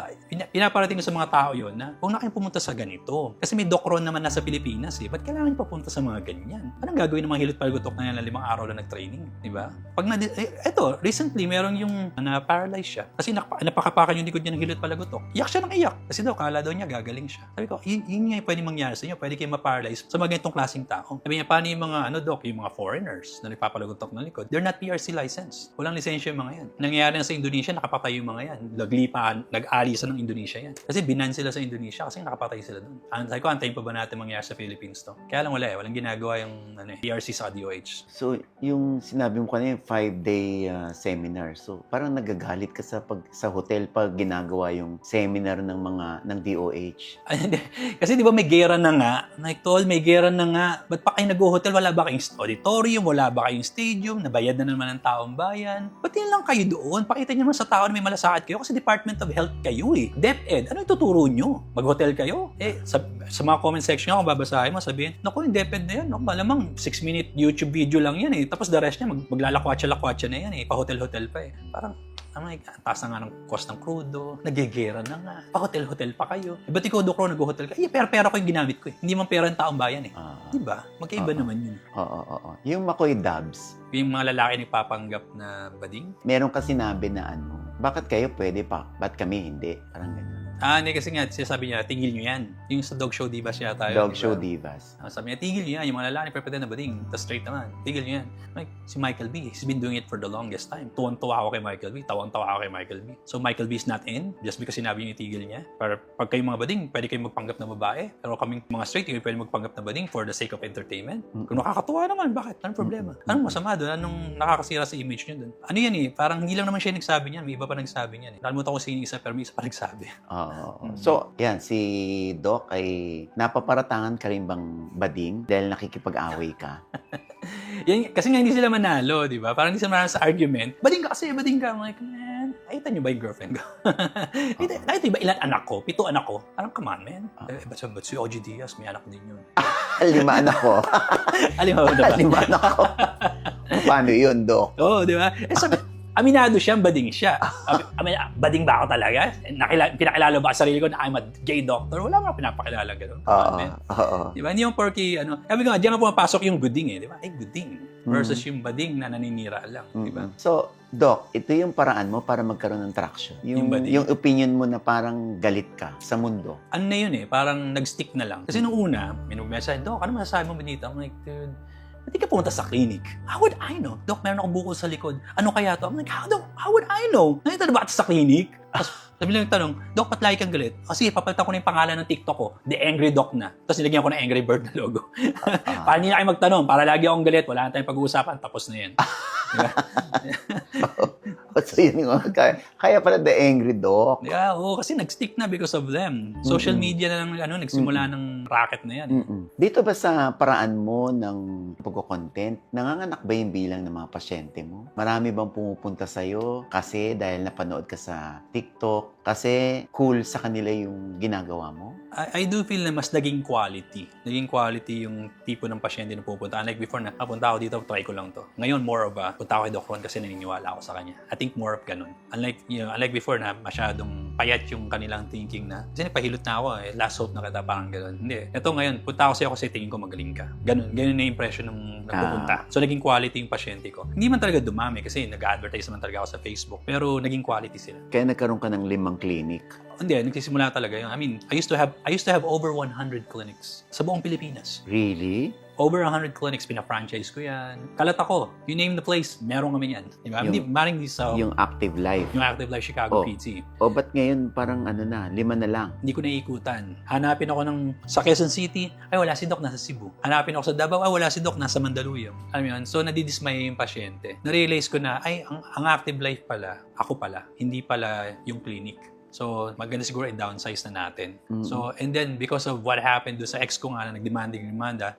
pinaparating ko sa mga tao yun na huwag na kayong pumunta sa ganito. Kasi may Doc Ron naman nasa Pilipinas Ba't kailangan papunta sa mga ganyan? Anong gagawin ng mga hilot palagutok na yan na 5 araw lang nag-training? Di ba? Eto, recently, meron yung na-paralyze siya. Kasi napakapakan yung likod niya ng hilot palagutok. Iyak siya ng iyak. Kasi daw, kala daw niya gagaling siya. Sabi ko, yun nga yung pwede mangyari sa inyo. Pwede kayo ma-paralyze sa mga ganitong klaseng tao. Sabi niya, paano yung mga, Doc, yung mga foreigners na nagpapalagutok ng likod? They're not PRC licensed. Walang lisensya yung mga yan. Nangyayari na sa Indonesia, nakapatay yung mga yan. Nag-alisan ng Indonesia yan. Kasi binan sila sa Indonesia kasi nakapatay sila doon. Sabi ko, antayin pa ba natin mangyari sa Philippines to? Kaya lang wala Walang ginagawa yung PRC sa DOH. So, yung sinabi mo kanina, 5-day seminar. So, parang nagagalit ka sa hotel pag ginagawa yung seminar ng DOH. Kasi di ba may gera na nga? Like, Tol, may gera na nga. Ba't pa kayo nag-hotel? Wala ba kayong auditorium? Wala ba kayong stadium? Nabayad na naman ng taong bayan? Ba't yun lang kayo doon? Pakita nyo naman sa tao na may malasakit kayo kasi Department of Health kayo DepEd, ano ituturo nyo? Mag-hotel kayo? Sa mga comment section kung babasahin mo, sabihin, naku, yung DepEd na yan, malamang 6-minute YouTube video lang yan Tapos the rest niya, maglalakwatsa-lakwatsa na yan Pa-hotel-hotel pa Parang, I'm like, ang taas na nga ng cost ng crudo, nagigera na nga, pa-hotel-hotel pa kayo. Ba't ikaw, Dokro, nag-hotel ka? Pera ko yung ginamit ko eh. Hindi man pera ng taong bayan eh. Diba? Magkaiba naman yun. Oo. Yung Makoy Dubs, Yung mga lalaki nagpapanggap na bading. meron ka sinabi na bakit kayo pwede pa? Ba't kami hindi? Parang ganun. Hindi kasi nga, sinasabi niya, tigil nyo yan. Yung sa Dog Show Divas niya tayo. Dog diba? Show Divas. Sabi niya, tigil nyo yan. Yung mga lalaki pretend na bading. Tas straight naman. Tigil nyo yan. Like, si Michael B. He's been doing it for the longest time. Tuwang-tuwa ako kay Michael B. Tawang-tawa ako kay Michael B. So, Michael B is not in just because sinabi niyo tigil niya. Pero pag kayo mga bading, pwede kayong magpanggap na babae. Pero kaming mga straight, yung pwede magpanggap na bading for the sake of entertainment. Kung nakakatuwa naman, bakit? Anong problema? Anong masama doon? Anong nakakasira sa image niyo doon? Ano yan eh? Parang hindi lang naman siya nagsabi niyan. May iba pa nagsabi niyan eh. Nakalimutan ko sino isa, pero may isa pa nagsabi. Oo. So, yan, si Doc ay napaparatangan ka rin bang bading dahil nakikipag-away ka? Yan, kasi nga hindi sila manalo, di ba? Parang hindi sila manalo sa argument. Bading ka kasi, bading ka. I'm like, man, nakita niyo ba yung girlfriend ko? Nakita niyo ba ilan anak ko? 7 anak ko? Parang, come on, man. Ba't si OG Diaz, may anak din yun. 5 anak ko. Alimaw na ba? 5 anak ko. Paano yun, Doc? Oo, di ba? Sabi, aminado siya, bading siya. Bading ba ako talaga? Pinakilala ba sa sarili ko na I'm a gay doctor? Wala mo pinapakilala gano'n. Oo. Di ba? Hindi yung porky, sabi ko nga, diyan nga pumapasok yung gooding eh. Di ba? Ay, gooding. Versus yung bading na naninira lang. Di ba? So, Doc, ito yung paraan mo para magkaroon ng traction. Yung opinion mo na parang galit ka sa mundo. Ano na yun eh, parang nag-stick na lang. Kasi nung una, may nag-message, Doc, ano masasabi mo ba dito? I'm like, dude, hindi ka pumunta sa clinic. How would I know? Doc, meron akong bukol sa likod. Ano kaya to? I'm like, how would I know? Nakita na ba ito sa clinic? Tapos, sabi lang yung tanong, Doc, ba't lagi kang galit? Kasi papalitan ko na yung pangalan ng TikTok ko. The Angry Doc na. Tapos nilagyan ko na Angry Bird na logo. Para hindi na kayo magtanong. Para lagi akong galit. Wala na tayong pag-uusapan. Tapos na yan. Diba? So, yun yung kaya pala The Angry Doc. Yeah, kasi nag-stick na because of them. Social media na lang, nagsimula ng racket na yan. Dito ba sa paraan mo ng pagko-content, nanganganak ba yung bilang ng mga pasyente mo? Marami bang pumupunta sa'yo kasi dahil napanood ka sa TikTok? Kasi cool sa kanila yung ginagawa mo? I do feel na mas naging quality. Naging quality yung tipo ng pasyente na pupunta. Unlike before na, punta ako dito, try ko lang to. Ngayon, more of punta ako kay Doc Ron kasi naniniwala ako sa kanya. I think more of ganun. Unlike before na masyadong payat yung kanilang thinking na, kasi nagpahilot na ako last hope na kita, parang ganun. Hindi. Ito ngayon, punta ako sa'yo kasi tingin ko magaling ka. Ganun na yung impression ng nagpupunta. So, naging quality yung pasyente ko. Hindi man talaga dumami kasi nag-advertise naman talaga ako sa Facebook. Pero naging quality sila. Kaya nagkaroon ka ng 5 clinic. Hindi, nagsisimula talaga yun. I mean, I used to have over 100 clinics sa buong Pilipinas. Really? Over 100 clinics, pina-franchise ko yan. Kalat ako. You name the place, meron kami yan. Diba? Maring di sa... Yung Active Life. Yung Active Life Chicago PT. Ba't ngayon parang 5 na lang? Hindi ko naiikutan. Hanapin ako sa Quezon City, ay wala si Doc, nasa Cebu. Hanapin ako sa Davao, ay wala si Doc, nasa Mandaluyong. Alam mo yun? So, nadidismay yung pasyente. Na-realize ko na, ay, ang Active Life pala, ako pala, hindi pala yung clinic. So, maganda siguro i-downsize na natin. So, and then, because of what happened doon sa ex ko nga na nagdemanda,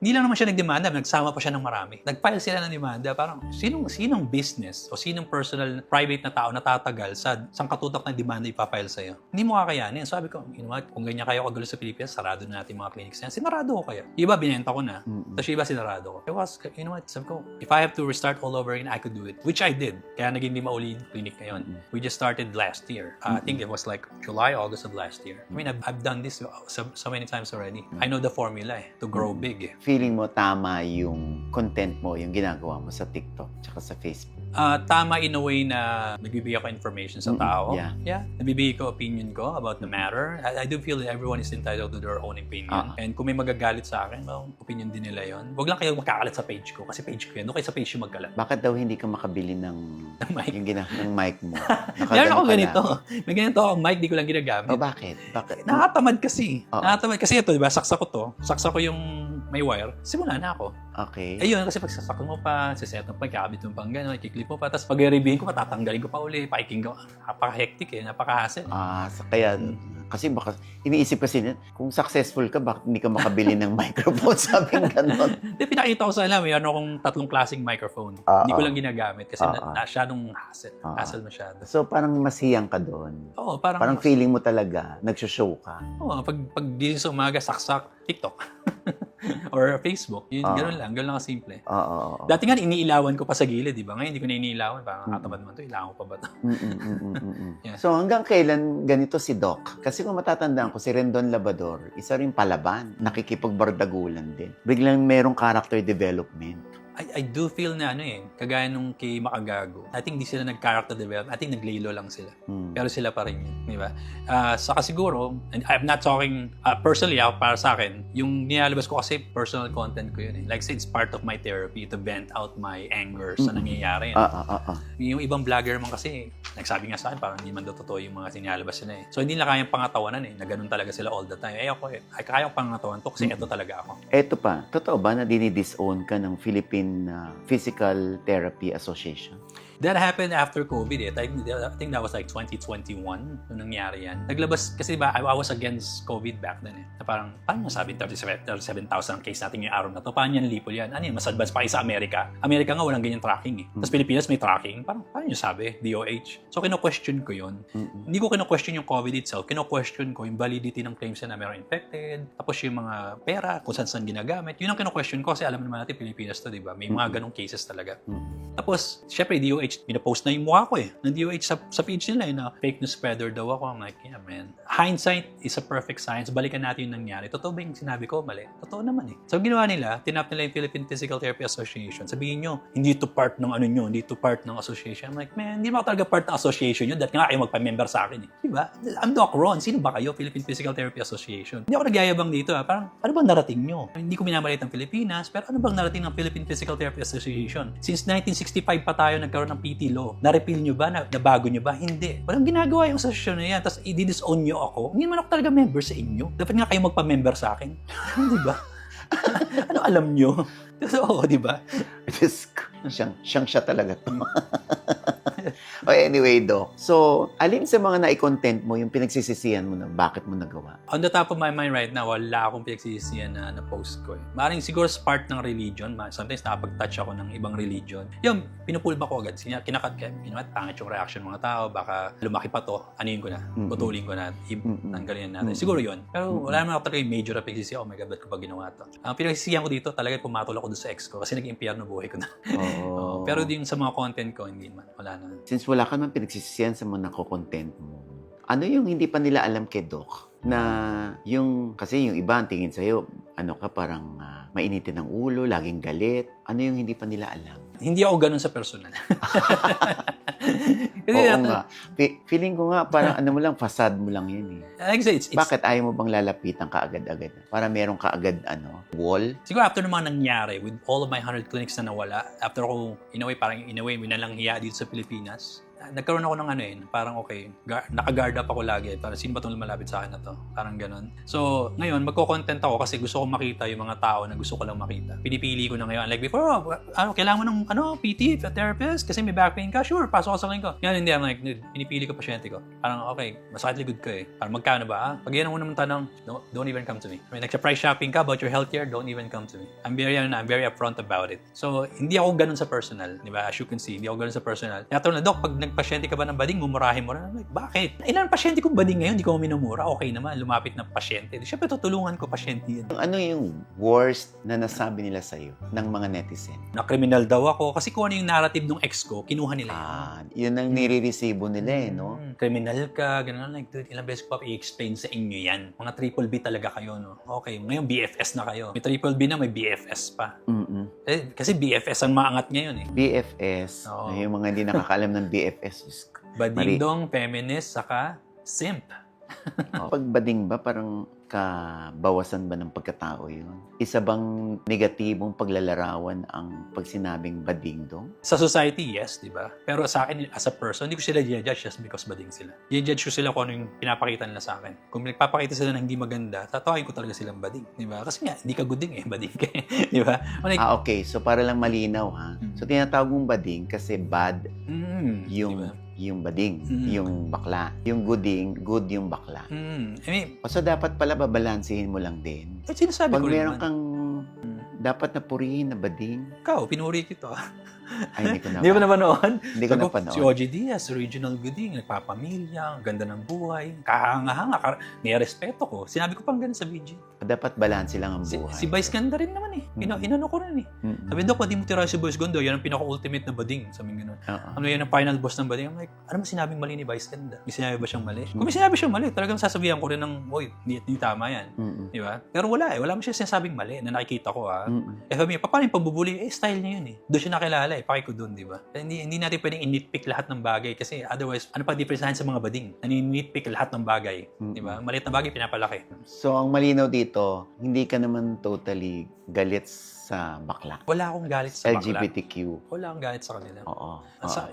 hindi lang naman siya nagdemanda, nagsama pa siya ng marami. Nag-file sila ng demanda. Parang, sinong business o sinong personal, private na tao na tatagal sa katutak ng demanda ipapile sa'yo? Hindi mo kakayanin. Sabi ko, you know what, kung ganyan kayo kagulo sa Pilipinas, sarado na natin mga clinics yan. Sinarado ko kaya. Iba, binenta ko na. Tapos iba, sinarado ko. You know what, sabi ko, if I have to restart all over again, I could do it. Which I did. Kaya naging di mauli yung clinic ngayon. We just started last year. I think it was like July, August of last year. I mean, I've done this so many times already. I know the formula to grow big. Feeling mo tama yung content mo, yung ginagawa mo sa TikTok tsaka sa Facebook? Tama in a way na nagbibigay ako information sa tao. Yeah. Nagbibigay ko opinion ko about the matter. I do feel that everyone is entitled to their own opinion. And kung may magagalit sa akin, well, opinion din nila yon. Huwag lang kayo makakalat sa page ko kasi page ko yan. Doon kayo sa page yung magkalat. Bakit daw hindi ka makabili ng mic? ng mic mo? Meron ako ganito. May ganito akong mic, di ko lang ginagamit. Bakit? Nakatamad kasi. Nakatamad kasi ito, diba? Saksa ko to. Saksa ko yung may wire. Simula na ako. Okay. Ayun, kasi pag sasak mo pa, siset mo pa, kakabit mo pang gano'n, kiklip mo pa, tapos pag i-reviewin ko, matatanggalin ko pa uli, paking ko. Napaka-hectic napaka-hassle. Kaya, kasi baka, iniisip kasi, kung successful ka, bakit hindi ka makabili ng microphone? Sabi ng gano'n. Pinakita ko sa alam, mayroon akong 3 klaseng microphone. Hindi ko lang ginagamit kasi masyadong hassle. Hassle masyado. So, parang masiyang ka doon. Oo, parang feeling mo talaga, nagsushow ka. Oo, pag gising sa umaga, saksak, TikTok. Or Facebook. Yun, Ah. ganun lang kasimple. Oo. Dati nga, iniilawan ko pa sa gilid, di ba? Ngayon, hindi ko na iniilawan. Parang nakatamad naman to, ilawan ko pa ba to? Yeah. So hanggang kailan ganito si Doc? Kasi kung matatandaan ko, si Rendon Labrador, isa rin palaban, nakikipagbardagulan din. Biglang merong character development. I do feel na kagaya nung kay Makagago. I think di sila nag-character development. I think nag-laylo lang sila. Pero sila pa rin yun, di ba? Saka siguro, and I'm not talking personally, para sa akin, yung nilalabas ko kasi personal content ko yun. Like say, it's part of my therapy to vent out my anger sa nangyayari. Yung ibang vlogger man kasi, nagsabi nga sa akin, parang hindi man daw totoo yung mga sinalabas nila. So hindi na kayang pangatawanan na ganun talaga sila all the time. Ako kaya ko pangatawan to kasi eto talaga ako. Eto pa, totoo ba na dinidisown ka ng Philippine Physical Therapy Association? That happened after COVID. I think that was like 2021 nung nangyari yan. Naglabas, kasi diba, I was against COVID back then Na parang, paano nasabi 37,000 case natin yung araw na to? Paano yan lipol yan? Ano yun, mas advanced pa kayo sa Amerika? Amerika nga walang ganyan tracking Tapos Pilipinas may tracking. Parang, paano nyo sabi? DOH. So, kino-question ko yun. Hindi ko kino-question yung COVID itself. Kino-question ko yung validity ng claims na meron infected. Tapos yung mga pera, kung saan ginagamit. Yun ang kino-question ko kasi alam naman natin Pilipinas to, diba? May mga ganong cases talaga. Tapos, syempre, DOH, pinapost na yung mukha ko ng DOH sa page nila na fake news spreader daw ako. I'm like, yeah man. Hindsight is a perfect science. Balikan natin yung nangyari. Totoo ba yung sinabi ko? Mali. Totoo naman So, ginawa nila, tinap nila yung Philippine Physical Therapy Association. Sabihin nyo, hindi ito part ng hindi ito part ng association. I'm like, man, hindi mo talaga part ng association yun. Dahil nga kayo magpa-member sa akin Diba? I'm Doc Ron. Sino ba kayo? Philippine Physical Therapy Association. Hindi ako nagyayabang dito Parang, ano bang narating nyo? Hindi ko minamalit ang Pilipinas, pero ano bang narating ng Philippine Physical Therapy Association? Since 1965 pa tayo nagkaroon ng PT law. Na-repeal nyo ba? Nabago nyo ba? Hindi. Walang ginagawa yung association na yan. Tapos i-disown nyo ako. Hindi naman ako talaga member sa inyo. Dapat nga kayo magpa-member sa akin. Di ba? Ano alam nyo? Oo, di ba? Siyang siya talaga to. Anyway, Doc. So, alin sa mga nai-content mo yung pinagsisisihan mo na bakit mo nagawa? On the top of my mind right now, wala akong pinagsisisihan na post ko Maring siguro sa part ng religion. Sometimes nakapag-touch ako ng ibang religion. Yung, pinupulba ko agad. Kinakat ka. Pangit yung reaction ng mga tao. Baka lumaki pa to. Anuin ko na. Putulin ko na. Tanggalin natin. Siguro yun. Pero wala naman ako talaga yung major na pinagsisisihan. Oh my God, ba't ko ba ginawa to? Ang pinagsisisihan ko dito, talaga pumatol ako doon sa ex ko. Kasi nag-impyerno buhay ko na. Pero yung sa mga content ko, hindi man. Wala na. Since wala ka naman pinagsisisihan sa mga nako-content mo, ano yung hindi pa nila alam kay Doc? Na kasi yung iba ang tingin sa'yo, parang mainitin ng ulo, laging galit. Ano yung hindi pa nila alam? Hindi ako ganun sa personal. Oo nga. Feeling ko nga, parang facade mo lang yun Bakit ayaw mo bang lalapitan kaagad-agad? Para meron kaagad, wall? Siguro after naman nangyari, with all of my 100 clinics na nawala, after ako, in a way, minalang hiya dito sa Pilipinas, nagkaroon ako ng parang okay, naka-guard up ako lagi. Parang sino ba itong lumalapit sa akin na to? Parang ganun. So, ngayon, magko-content ako kasi gusto ko makita yung mga tao na gusto ko lang makita. Pinipili ko na ngayon. Like before, kailangan mo ng PT, therapist, kasi may back pain ka. Sure, pasok ka sa clinic ko. Ngayon, hindi. I'm like, pinipili ko pasyente ko. Parang, okay, masakit likod ko Parang magkano ba? Pag yan mo naman tanong, don't even come to me. I mean, nagsa-price shopping ka about your healthcare, don't even come to me. I'm very upfront about it. So, hindi ako ganun sa personal. Di ba? As you can see, hindi ako ganun sa personal. Natanong na, Doc, pag pasyente ka ba ng bading, mumurahin mo na. Like, bakit? Ilan pasyente kong bading ngayon, hindi ko minumura. Okay naman, lumapit ng pasyente. Siyempre, tutulungan ko pasyente yan. Ano yung worst na nasabi nila sa'yo ng mga netizen? Na kriminal daw ako. Kasi kung ano yung narrative ng ex ko, kinuha nila yun ang nire-resibo nila no? Kriminal ka, gano'n. Like, dude, ilang beses ko pa i-explain sa inyo yan. Mga triple B talaga kayo, no? Okay, ngayon BFS na kayo. May triple B na, may BFS pa. Kasi BFS ang maangat ngayon BFS. Yung mga hindi nakakaalam ng BFS. Bading-dong, feminist, saka simp. Pag bading ba, parang kabawasan ba ng pagkatao yun? Isa bang negatibong paglalarawan ang pagsinabing bading-dong? Sa society, yes, di ba? Pero sa akin, as a person, hindi ko sila i-judge just because bading sila. I-judge ko sila kung ano yung pinapakita nila sa akin. Kung nagpapakita sila ng hindi maganda, tatawagin ko talaga silang bading, di ba? Kasi nga, hindi ka guding bading ka di ba? Like, okay. So, para lang malinaw, So, tinatawag mong bading kasi bad yung... Diba? Yung bading, yung bakla. Yung gooding, good yung bakla. I mean, so, dapat pala babalansihin mo lang din. Sinasabi Pag ko meron naman. kang dapat na purihin na bading. Ikaw, pinuri kita. Ay, hindi ko na. Hindi mo napanood? Hindi ko napanood. Si OG Diaz, original gooding, nagpapamilya, ang ganda ng buhay, kahanga-hanga, may respeto ko. Sinabi ko pang ganun sa video. Dapat balanse lang ang Si buhay. Vice Ganda rin naman eh. Inano ko rin eh. Sabi, Dok, pwede mo tirahin si Vice Ganda. Yan ang pinaka-ultimate na bading. Sabi gano'n. Ano yan ang final boss ng bading? I'm like, ano mo sinabing mali ni Vice Ganda? May sinabi ba siyang mali? Kung may sinabi siyang mali, talagang sasabihan ko rin ng, oy, hindi tama yan. Di ba? Pero wala eh. Wala mo siya sinasabing mali na nakikita ko ha. Eh sabi niya, paano yung pagbubuli? Eh, style niya yun eh. Doon siya nakilala eh. Paki ko doon, di ba? Hindi natin pwedeng in-nitpick lahat ng bagay kasi otherwise, ano pa diferensyahan sa mga bading? Nani-nitpick lahat ng bagay. Di ba? Maliit na bagay, pinapalaki. So, ang malinaw dito, hindi ka naman totally galit sa bakla. Wala akong galit sa bakla. LGBTQ. Wala akong galit sa kanila. Oo.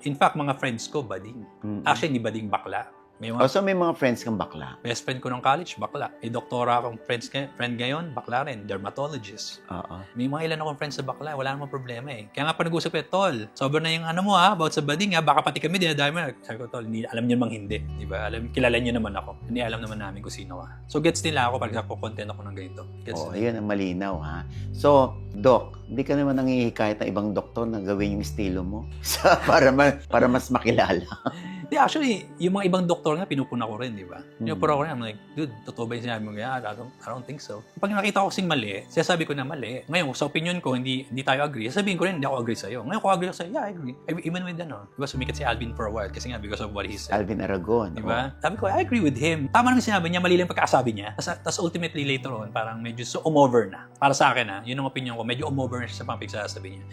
In fact, mga friends ko, bading. Actually, hindi bading bakla. May So, may mga friends kang bakla. best friend ko ng college, bakla. May doktora akong friend ngayon, bakla rin, dermatologist. Oo. May mga ilan akong friends sa bakla, wala namang problema eh. Kaya nga pa nag-usap ko, Tol, sobrang na yung ano mo about sa bading baka pati kami dinadami mo. Sabi ko, Tol, alam niyo namang hindi. Di ba? Kilala niyo naman ako. Hindi alam naman namin kung sino ka. So, gets nila ako pag content ako ng ganito. Gets nila. Ayun ang malinaw ha. So, Doc, hindi ka naman nangihikayat ng ibang doktor na gawin yung estilo mo para mas makilala. Hindi, actually, yung mga ibang doktor nga, pinupuna ko rin, di ba? Pinupuna ko rin, I'm like, dude, totoo ba yung sinabi mo ganyan? I don't think so. Pag nakita ko kasing mali, sinasabi ko na mali. Ngayon, sa opinion ko, hindi tayo agree. Sabihin ko rin, hindi ako agree sa'yo. Ngayon, kung agree ako sa'yo, yeah, I agree. Even with diba, sumikat si Alvin for a while kasi nga because of what he said. Alvin Aragon. Di ba? Sabi ko, I agree with him. Tama naman sinabi niya, mali lang pagkakasabi niya. Tapos ultimately later on, parang medyo umover na. Para sa akin yun ang opinion ko, medyo umover na siya sa pagsasabi niya.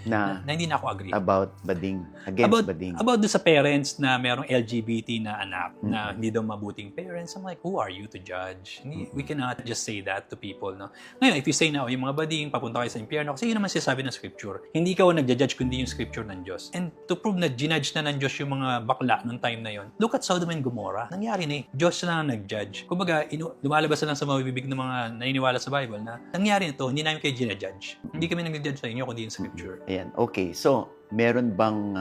Na hindi na ako agree. About bading. Against bading. About do sa parents na merong LGBT na anak na hindi daw mabuting parents. I'm like, who are you to judge? We cannot just say that to people, no? Ngayon, if you say na, yung mga bading, papunta kayo sa impyerno, kasi yun naman sinasabi ng scripture. Hindi ka nagja-judge kundi yung scripture ng Diyos. And to prove na ginudge na ng Diyos yung mga bakla nung time na yon, look at Sodom and Gomorrah. Nangyari na eh. Diyos na ang nag-judge. Kumbaga, lumalabas na lang sa mga bibig ng mga naniniwala sa Bible na nangyari na to, hindi namin kayo ginajudge. Hindi kami nag-judge sa inyo kundi yung scripture. Ayan. Okay. So, meron bang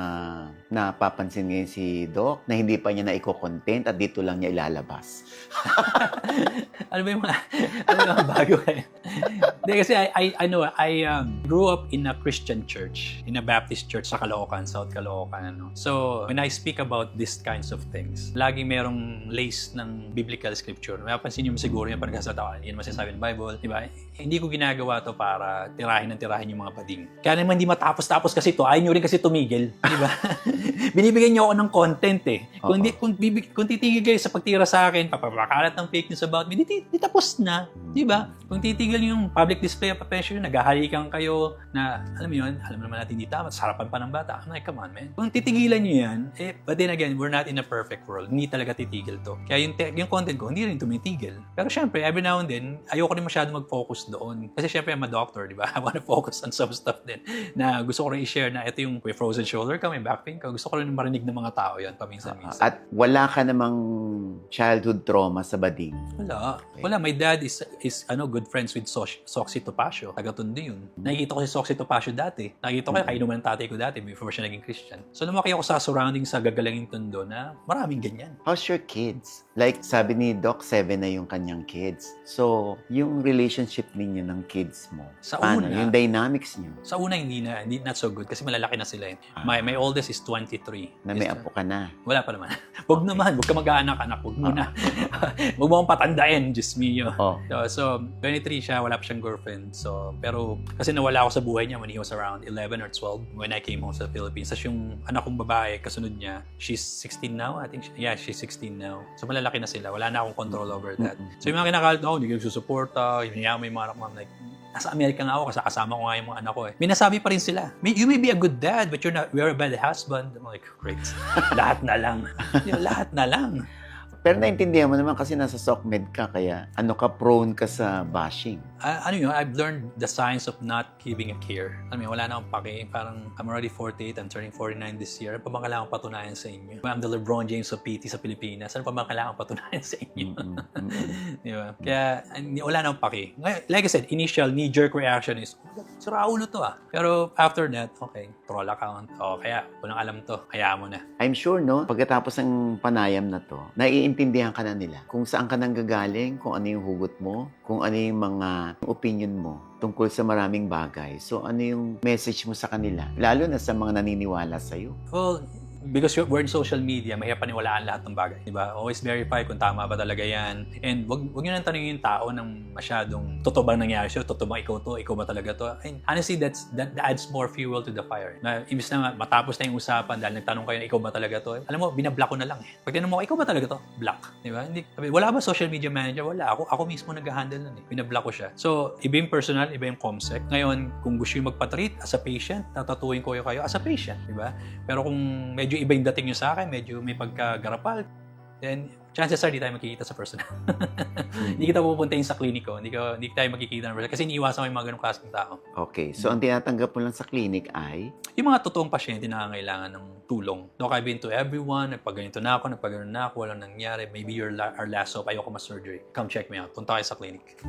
napapansin ngayon si Doc na hindi pa niya na-content at dito lang niya ilalabas? Ano ba yung mga bago kayo? Hindi, kasi I know, I grew up in a Christian church, in a Baptist church sa Caloocan, South Caloocan. So, when I speak about these kinds of things, laging merong lace ng biblical scripture. Mapapansin niyo siguro yung parang sa tao, yun masasabi ng Bible, di ba? Hindi ko ginagawa to para tirahin yung mga bading. Kaya naman hindi matapos-tapos kasi to, ayaw nyo rin kasi tumigil, di ba? Binibigyan niyo ako ng content eh. Kung titigil kayo sa pagtira sa akin, papapakalat ng fake news about me, di tapos na, di ba? Kung titigil yung public display of affection, naghahalikan kayo na, alam mo yun, alam naman natin di tama, sarapan pa ng bata. I'm like, come on, man. Kung titigilan niyo yan, but then again, we're not in a perfect world. Hindi talaga titigil to. Kaya yung content ko, hindi rin tumitigil. Pero syempre, every now and then, ayoko rin masyado mag-focus doon. Kasi syempre, I'm a doctor, di ba? I wanna focus on some stuff din na gusto ko rin i-share na ito yung may frozen shoulder ka, may back pain ka. Gusto ko rin marinig ng mga tao yan paminsan-minsan. At wala ka namang childhood trauma sa bading? Wala. My dad is good friends with Soxy Topacio. Taga-Tondo yun. Nakikita ko si Soxy Topacio dati. Nakikita ko kainuman ng tatay ko dati before siya naging Christian. So lumaki ako sa surrounding sa gagalanging Tondo na maraming ganyan. How's your kids? Like, sabi ni Doc, 7 na yung kanyang kids. So, yung relationship ninyo ng kids mo, Sa paano? una, Yung dynamics niyo? Sa una, hindi not so good kasi malalaki na sila. My oldest is 23. Na may apo ka na. Wala pa naman. Huwag naman. Huwag ka mag-aanak-anak. Huwag muna. Huwag mo akong patandain. Diyos mio. So, 23 siya. Wala pa siyang girlfriend. So, pero kasi nawala ako sa buhay niya when he was around 11 or 12 when I came home sa Philippines. Tapos yung anak kong babae, kasunod niya, she's 16 now. I think, she's 16 now. So, malalaki na sila. Wala na akong control over that. So, yung mga kinakalit ako, hindi ko susuporta. Hinayaan mo yung mga anak mo. I'm like, nasa Amerika nga ako kasi kasama ko nga yung mga anak ko eh. May nasabi pa rin sila, you may be a good dad, but you're a bad husband. I'm like, great. Lahat na lang. Lahat na lang. Pero naintindihan mo naman kasi nasa SOCMED ka, kaya prone ka sa bashing. I've learned the science of not giving a care. Wala na akong pake. Parang, I'm already 48, I'm turning 49 this year. Ano pa bang kailangan patunayan sa inyo? I'm the LeBron James of PT sa Pilipinas. Ano pa bang kailangan patunayan sa inyo? Di ba? Kaya, wala na akong pake. Like I said, initial knee-jerk reaction is, sira ulo to ah. Pero after that, okay, troll account. Kaya, walang alam to. Kaya mo na. I'm sure, no? Pagkatapos ng panayam na to, naiintindihan ka na nila kung saan ka nanggagaling, kung ano yung hugot mo, kung ano yung mga opinion mo tungkol sa maraming bagay. So, ano yung message mo sa kanila? Lalo na sa mga naniniwala sa'yo. Well, because we're in social media, mahirap paniwalaan lahat ng bagay, di ba? Always verify kung tama ba talaga yan. And wag nyo nang tanongin yung tao ng masyadong totoo bang nangyari sa'yo, totoo bang ikaw to, ikaw ba talaga to. And honestly, that adds more fuel to the fire. Na imbis na matapos na yung usapan dahil nagtanong kayo, ikaw ba talaga to? Alam mo, binablock ko na lang eh. Pag tinanong mo, ikaw ba talaga to? Block. Di ba? Hindi, wala ba social media manager? Wala. Ako mismo nag-handle nun eh. Binablock ko siya. So, iba yung personal, iba yung comsec. Ngayon, kung gusto yung magpa-treat as a patient, tatatuin ko kayo as a patient. Di ba? Pero kung medyo iba yung dating nyo sa akin, medyo may pagkagarapal, then chances are di tayo magkikita sa personal. Hindi kita pupuntahin sa kliniko, hindi tayo magkikita ng personal kasi iniiwasan mo yung mga ganong klaseng tao. Okay. So, ang tinatanggap mo lang sa clinic ay? Yung mga totoong pasyente na nangangailangan ng tulong. Look, I've been to everyone, nagpagaganito na ako, walang nangyari, maybe you're our last hope, ayoko ma-surgery. Come check me out. Punta kayo sa clinic.